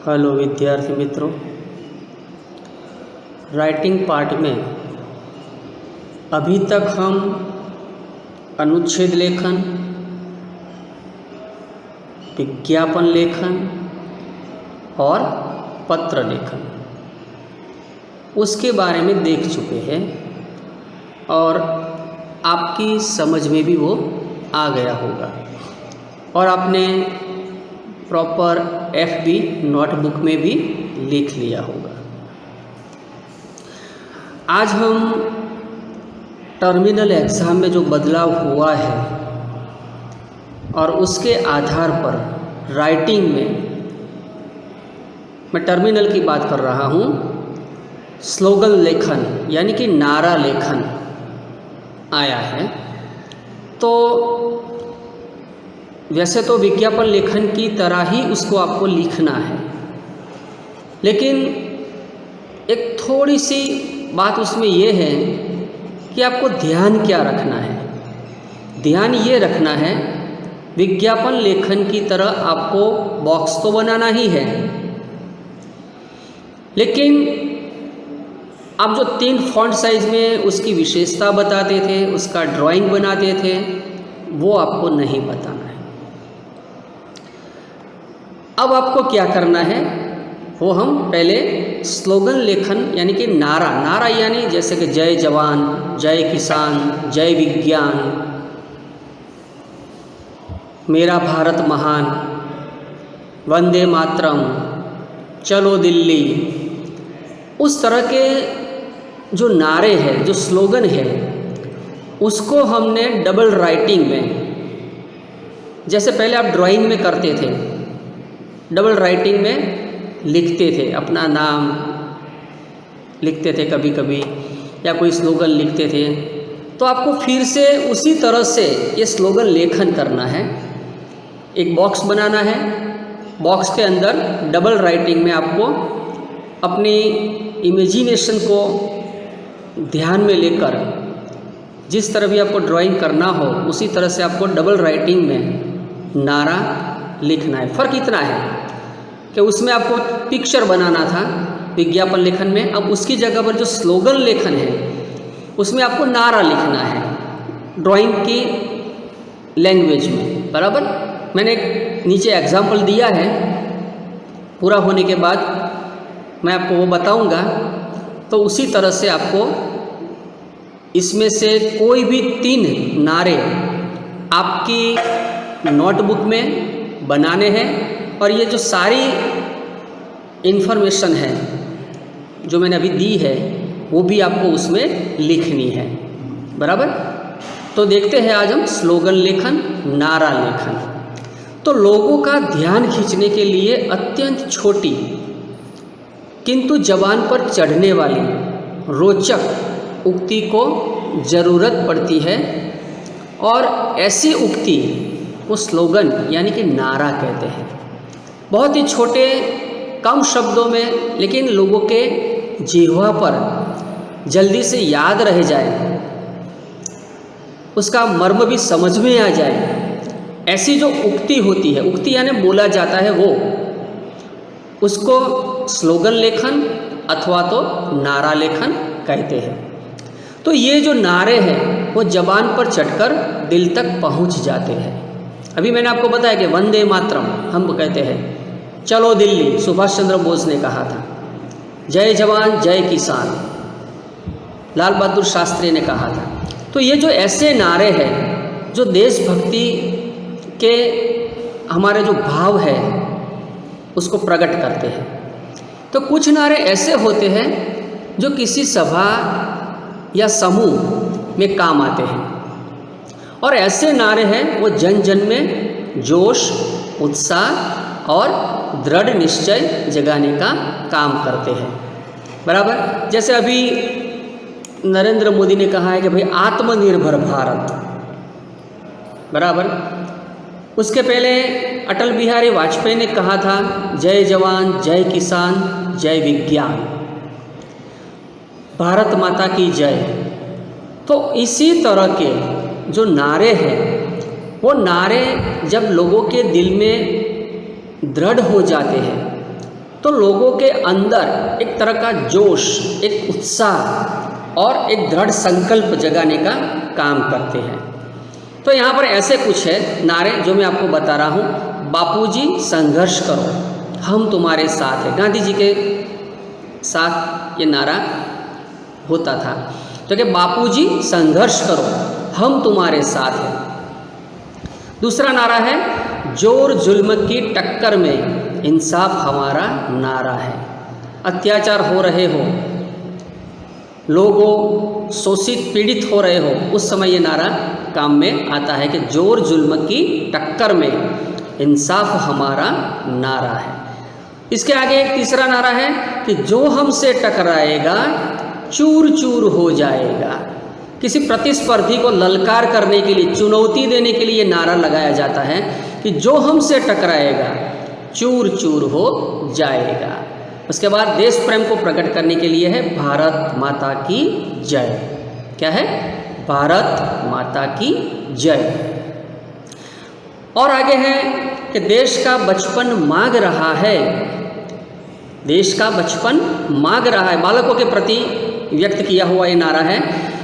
Hello विद्यार्थी मित्रों, writing part में अभी तक हम अनुच्छेद लेखन, विज्ञापन लेखन और पत्र लेखन उसके बारे में देख चुके हैं और आपकी समझ में भी वो आ गया होगा और आपने प्रॉपर FB नोटबुक में भी लिख लिया होगा। आज हम टर्मिनल एग्ज़ाम में जो बदलाव हुआ है और उसके आधार पर राइटिंग में मैं टर्मिनल की बात कर रहा हूँ, स्लोगन लेखन यानी कि नारा लेखन आया है। तो वैसे तो विज्ञापन लेखन की तरह ही उसको आपको लिखना है, लेकिन एक थोड़ी सी बात उसमें ये है कि आपको ध्यान क्या रखना है। ध्यान ये रखना है, विज्ञापन लेखन की तरह आपको बॉक्स तो बनाना ही है, लेकिन आप जो 3 फॉन्ट साइज में उसकी विशेषता बताते थे, उसका ड्राइंग बनाते थे, वो आपको नहीं बताना है। अब आपको क्या करना है, वो हम पहले स्लोगन लेखन यानी कि नारा यानी जैसे कि जय जवान, जय किसान, जय विज्ञान, मेरा भारत महान, वंदे मातरम, चलो दिल्ली, उस तरह के जो नारे हैं, जो स्लोगन है, उसको हमने डबल राइटिंग में, जैसे पहले आप ड्राइंग में करते थे, डबल राइटिंग में लिखते थे, अपना नाम लिखते थे कभी कभी या कोई स्लोगन लिखते थे, तो आपको फिर से उसी तरह से ये स्लोगन लेखन करना है। एक बॉक्स बनाना है, बॉक्स के अंदर डबल राइटिंग में आपको अपनी इमेजिनेशन को ध्यान में लेकर जिस तरह भी आपको ड्राइंग करना हो उसी तरह से आपको डबल राइटिंग में नारा लिखना है। फ़र्क इतना है कि उसमें आपको पिक्चर बनाना था विज्ञापन लेखन में, अब उसकी जगह पर जो स्लोगन लेखन है उसमें आपको नारा लिखना है ड्राइंग की लैंग्वेज में। बराबर, मैंने एक नीचे एग्जाम्पल दिया है, पूरा होने के बाद मैं आपको वो बताऊंगा। तो उसी तरह से आपको इसमें से कोई भी 3 नारे आपकी नोटबुक में बनाने हैं और ये जो सारी इन्फॉर्मेशन है जो मैंने अभी दी है वो भी आपको उसमें लिखनी है। बराबर, तो देखते हैं आज हम स्लोगन लेखन, नारा लेखन। तो लोगों का ध्यान खींचने के लिए अत्यंत छोटी किंतु जबान पर चढ़ने वाली रोचक उक्ति को ज़रूरत पड़ती है और ऐसी उक्ति को स्लोगन यानी कि नारा कहते हैं। बहुत ही छोटे कम शब्दों में, लेकिन लोगों के जिह्वा पर जल्दी से याद रह जाए, उसका मर्म भी समझ में आ जाए, ऐसी जो उक्ति होती है, उक्ति यानी बोला जाता है, वो उसको स्लोगन लेखन अथवा तो नारा लेखन कहते हैं। तो ये जो नारे हैं वो जबान पर चढ़कर दिल तक पहुंच जाते हैं। अभी मैंने आपको बताया कि वंदे मातरम हम कहते हैं, चलो दिल्ली सुभाष चंद्र बोस ने कहा था, जय जवान जय किसान लाल बहादुर शास्त्री ने कहा था। तो ये जो ऐसे नारे हैं जो देशभक्ति के हमारे जो भाव है उसको प्रकट करते हैं। तो कुछ नारे ऐसे होते हैं जो किसी सभा या समूह में काम आते हैं और ऐसे नारे हैं वो जन जन में जोश, उत्साह और दृढ़ निश्चय जगाने का काम करते हैं। बराबर, जैसे अभी नरेंद्र मोदी ने कहा है कि भाई आत्मनिर्भर भारत। बराबर, उसके पहले अटल बिहारी वाजपेयी ने कहा था, जय जवान जय किसान जय विज्ञान, भारत माता की जय। तो इसी तरह के जो नारे हैं वो नारे जब लोगों के दिल में दृढ़ हो जाते हैं तो लोगों के अंदर एक तरह का जोश, एक उत्साह और एक दृढ़ संकल्प जगाने का काम करते हैं। तो यहाँ पर ऐसे कुछ है नारे जो मैं आपको बता रहा हूँ। बापूजी संघर्ष करो, हम तुम्हारे साथ हैं। गांधी जी के साथ ये नारा होता था। तो कि बापूजी संघर्ष करो, हम तुम्हारे साथ हैं। दूसरा नारा है जोर जुल्म की टक्कर में इंसाफ हमारा नारा है। अत्याचार हो रहे हो, लोगों शोषित पीड़ित हो रहे हो, उस समय ये नारा काम में आता है कि जोर जुल्म की टक्कर में इंसाफ हमारा नारा है। इसके आगे एक तीसरा नारा है कि जो हमसे टकराएगा चूर चूर हो जाएगा। किसी प्रतिस्पर्धी को ललकार करने के लिए, चुनौती देने के लिए नारा लगाया जाता है कि जो हमसे टकराएगा चूर चूर हो जाएगा। उसके बाद देश प्रेम को प्रकट करने के लिए है भारत माता की जय। क्या है? भारत माता की जय। और आगे है कि देश का बचपन मांग रहा है, देश का बचपन मांग रहा है। बालकों के प्रति व्यक्त किया हुआ ये नारा है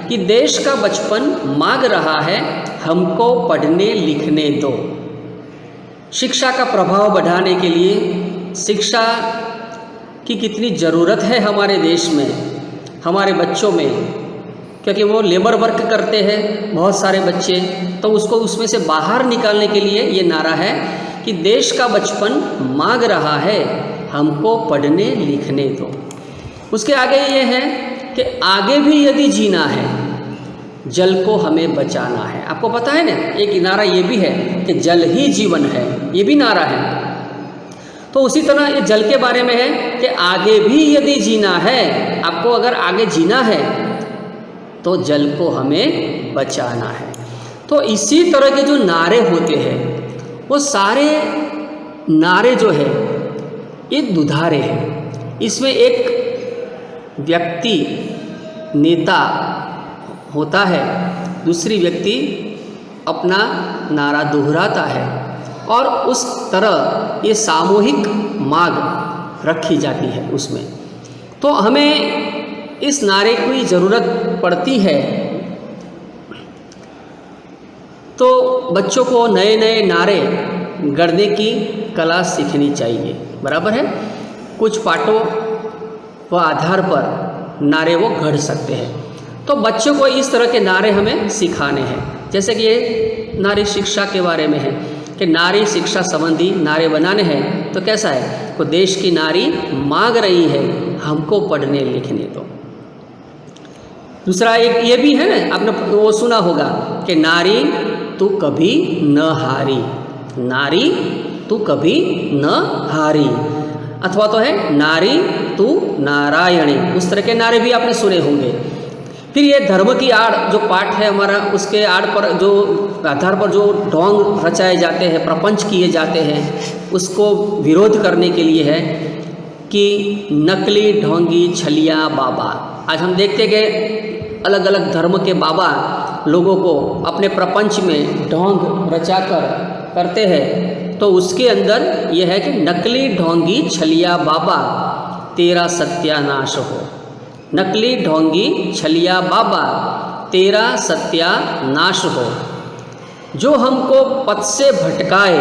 कि देश का बचपन मांग रहा है, हमको पढ़ने लिखने दो। शिक्षा का प्रभाव बढ़ाने के लिए शिक्षा की कितनी ज़रूरत है हमारे देश में, हमारे बच्चों में, क्योंकि वो लेबर वर्क करते हैं बहुत सारे बच्चे। तो उसको उसमें से बाहर निकालने के लिए ये नारा है कि देश का बचपन मांग रहा है, हमको पढ़ने लिखने दो। उसके आगे ये है कि आगे भी यदि जीना है जल को हमें बचाना है। आपको पता है ना, एक नारा ये भी है कि जल ही जीवन है, ये भी नारा है। तो उसी तरह ये जल के बारे में है कि आगे भी यदि जीना है, आपको अगर आगे जीना है तो जल को हमें बचाना है। तो इसी तरह के जो नारे होते हैं वो सारे नारे जो है ये दुधारे हैं। इसमें एक व्यक्ति नेता होता है, दूसरी व्यक्ति अपना नारा दोहराता है और उस तरह ये सामूहिक मांग रखी जाती है उसमें। तो हमें इस नारे की ज़रूरत पड़ती है। तो बच्चों को नए नए नारे गढ़ने की कला सीखनी चाहिए, बराबर है। कुछ पाठों व आधार पर नारे वो गढ़ सकते हैं। तो बच्चों को इस तरह के नारे हमें सिखाने हैं। जैसे कि ये नारी शिक्षा के बारे में है कि नारी शिक्षा संबंधी नारे बनाने हैं। तो कैसा है को देश की नारी मांग रही है, हमको पढ़ने लिखने दो। दूसरा एक ये भी है ना, आपने वो सुना होगा कि नारी तू कभी न हारी, नारी तू कभी न हारी, अथवा तो है नारी तू नारायणी। उस तरह के नारे भी आपने सुने होंगे। फिर ये धर्म की आड़ जो पाठ है हमारा, उसके आड़ पर जो आधार पर जो ढोंग रचाए जाते हैं, प्रपंच किए जाते हैं, उसको विरोध करने के लिए है कि नकली ढोंगी छलिया बाबा। आज हम देखते गए अलग अलग धर्म के बाबा लोगों को अपने प्रपंच में ढोंग रचाकर करते हैं। तो उसके अंदर यह है कि नकली ढोंगी छलिया बाबा तेरा सत्यानाश हो। नकली ढोंगी छलिया बाबा तेरा सत्यानाश हो। जो हमको पथ से भटकाए,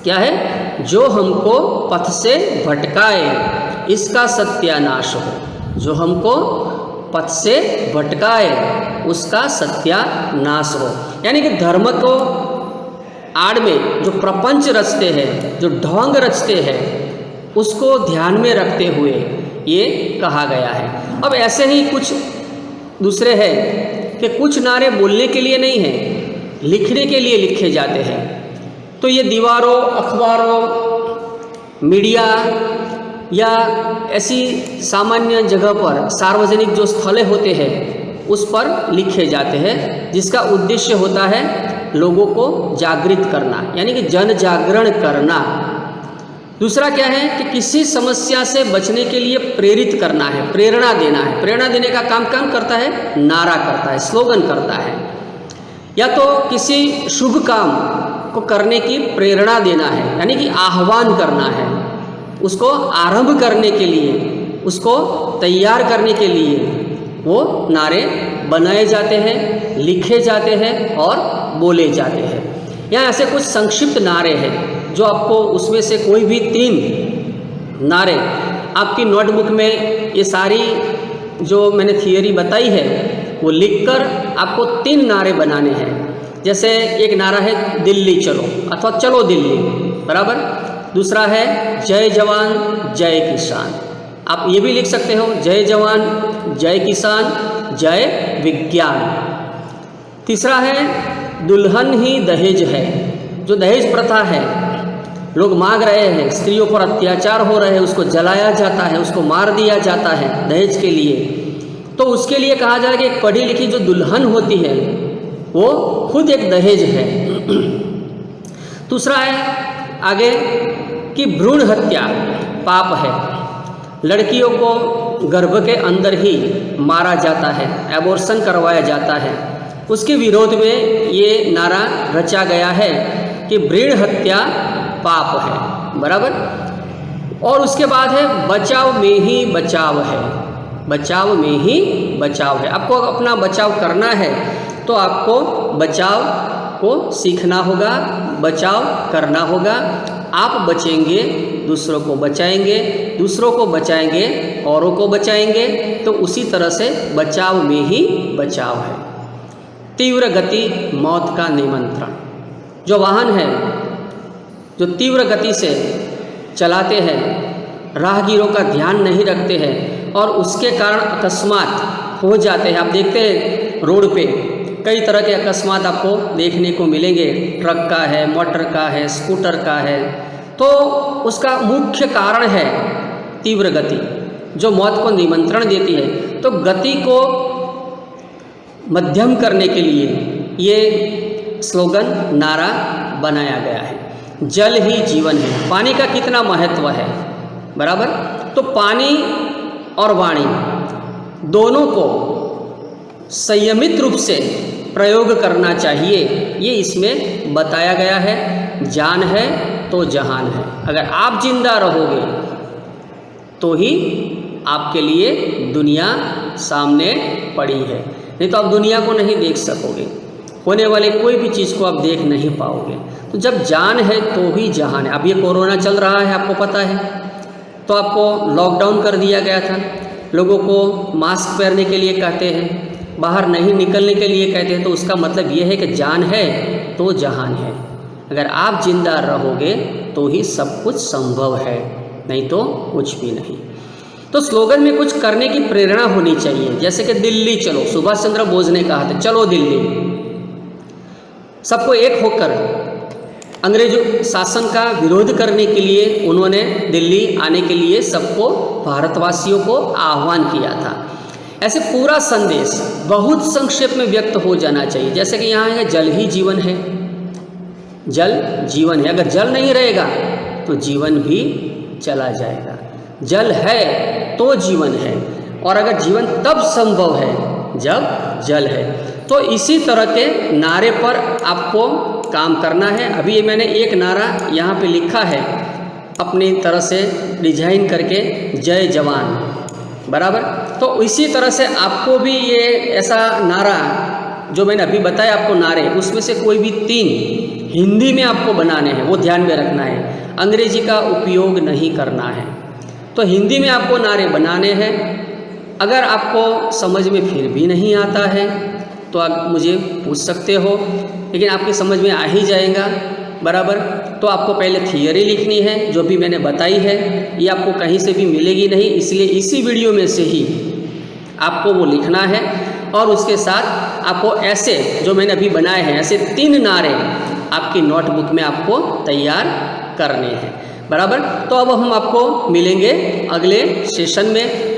क्या है, जो हमको पथ से भटकाए इसका सत्यानाश हो। जो हमको पथ से भटकाए उसका सत्यानाश हो। यानी कि धर्म को आड़ में जो प्रपंच रचते हैं, जो ढोंग रचते हैं, उसको ध्यान में रखते हुए ये कहा गया है। अब ऐसे ही कुछ दूसरे हैं कि कुछ नारे बोलने के लिए नहीं हैं, लिखने के लिए लिखे जाते हैं। तो ये दीवारों, अखबारों, मीडिया या ऐसी सामान्य जगह पर, सार्वजनिक जो स्थलें होते हैं उस पर लिखे जाते हैं, जिसका उद्देश्य होता है लोगों को जागृत करना, यानी कि जन जागरण करना। दूसरा क्या है कि किसी समस्या से बचने के लिए प्रेरित करना है, प्रेरणा देना है। प्रेरणा देने का काम करता है, नारा करता है, स्लोगन करता है। या तो किसी शुभ काम को करने की प्रेरणा देना है, यानी कि आह्वान करना है, उसको आरंभ करने के लिए, उसको तैयार करने के लिए वो नारे बनाए जाते हैं, लिखे जाते हैं और बोले जाते हैं। यहाँ ऐसे कुछ संक्षिप्त नारे हैं जो आपको उसमें से कोई भी 3 नारे आपकी नोटबुक में, ये सारी जो मैंने थियरी बताई है वो लिखकर आपको 3 नारे बनाने हैं। जैसे एक नारा है दिल्ली चलो अथवा चलो दिल्ली, बराबर। दूसरा है जय जवान जय किसान, आप ये भी लिख सकते हो जय जवान जय किसान जय विज्ञान। तीसरा है दुल्हन ही दहेज है, जो दहेज प्रथा है, लोग मांग रहे हैं, स्त्रियों पर अत्याचार हो रहे हैं, उसको जलाया जाता है, उसको मार दिया जाता है दहेज के लिए, तो उसके लिए कहा जाए कि एक पढ़ी लिखी जो दुल्हन होती है वो खुद एक दहेज है। दूसरा है आगे कि भ्रूण हत्या पाप है, लड़कियों को गर्भ के अंदर ही मारा जाता है, एबॉर्शन करवाया जाता है, उसके विरोध में ये नारा रचा गया है कि भ्रूण हत्या पाप है, बराबर। और उसके बाद है बचाव में ही बचाव है, बचाव में ही बचाव है। आपको अपना बचाव करना है तो आपको बचाव को सीखना होगा, बचाव करना होगा। आप बचेंगे दूसरों को बचाएंगे, दूसरों को बचाएंगे औरों को बचाएंगे, तो उसी तरह से बचाव में ही बचाव है। तीव्र गति मौत का निमंत्रण, जो वाहन है जो तीव्र गति से चलाते हैं, राहगीरों का ध्यान नहीं रखते हैं और उसके कारण अकस्मात हो जाते हैं। आप देखते हैं रोड पे कई तरह के अकस्मात आपको देखने को मिलेंगे, ट्रक का है, मोटर का है, स्कूटर का है, तो उसका मुख्य कारण है तीव्र गति जो मौत को निमंत्रण देती है। तो गति को मध्यम करने के लिए ये स्लोगन नारा बनाया गया है। जल ही जीवन है, पानी का कितना महत्व है, बराबर। तो पानी और वाणी दोनों को संयमित रूप से प्रयोग करना चाहिए, ये इसमें बताया गया है। जान है तो जहान है, अगर आप जिंदा रहोगे तो ही आपके लिए दुनिया सामने पड़ी है, नहीं तो आप दुनिया को नहीं देख सकोगे, होने वाले कोई भी चीज़ को आप देख नहीं पाओगे। तो जब जान है तो ही जहान है। अब ये कोरोना चल रहा है, आपको पता है, तो आपको लॉकडाउन कर दिया गया था, लोगों को मास्क पहनने के लिए कहते हैं, बाहर नहीं निकलने के लिए कहते हैं, तो उसका मतलब ये है कि जान है तो जहान है। अगर आप जिंदा रहोगे तो ही सब कुछ संभव है, नहीं तो कुछ भी नहीं। तो स्लोगन में कुछ करने की प्रेरणा होनी चाहिए, जैसे कि दिल्ली चलो, सुभाष चंद्र बोस ने कहा था चलो दिल्ली। सबको एक होकर अंग्रेज शासन का विरोध करने के लिए उन्होंने दिल्ली आने के लिए सबको, भारतवासियों को आह्वान किया था। ऐसे पूरा संदेश बहुत संक्षेप में व्यक्त हो जाना चाहिए। जैसे कि यहाँ है जल ही जीवन है, जल जीवन है, अगर जल नहीं रहेगा तो जीवन भी चला जाएगा। जल है तो जीवन है, और अगर जीवन तब संभव है जब जल है। तो इसी तरह के नारे पर आपको काम करना है। अभी मैंने एक नारा यहाँ पे लिखा है अपनी तरह से डिजाइन करके, जय जवान, बराबर। तो इसी तरह से आपको भी ये ऐसा नारा जो मैंने अभी बताया आपको नारे, उसमें से कोई भी 3 हिंदी में आपको बनाने हैं, वो ध्यान में रखना है। अंग्रेजी का उपयोग नहीं करना है। तो हिंदी में आपको नारे बनाने हैं। अगर आपको समझ में फिर भी नहीं आता है तो आप मुझे पूछ सकते हो, लेकिन आपकी समझ में आ ही जाएगा, बराबर। तो आपको पहले थियरी लिखनी है जो भी मैंने बताई है, ये आपको कहीं से भी मिलेगी नहीं, इसलिए इसी वीडियो में से ही आपको वो लिखना है। और उसके साथ आपको ऐसे जो मैंने अभी बनाए हैं ऐसे 3 नारे आपकी नोटबुक में आपको तैयार करने हैं, बराबर। तो अब हम आपको मिलेंगे अगले सेशन में,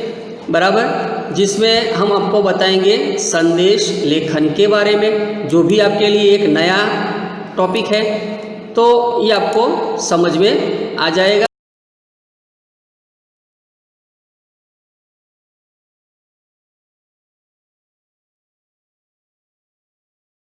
बराबर, जिसमें हम आपको बताएंगे संदेश लेखन के बारे में, जो भी आपके लिए एक नया टॉपिक है। तो ये आपको समझ में आ जाएगा।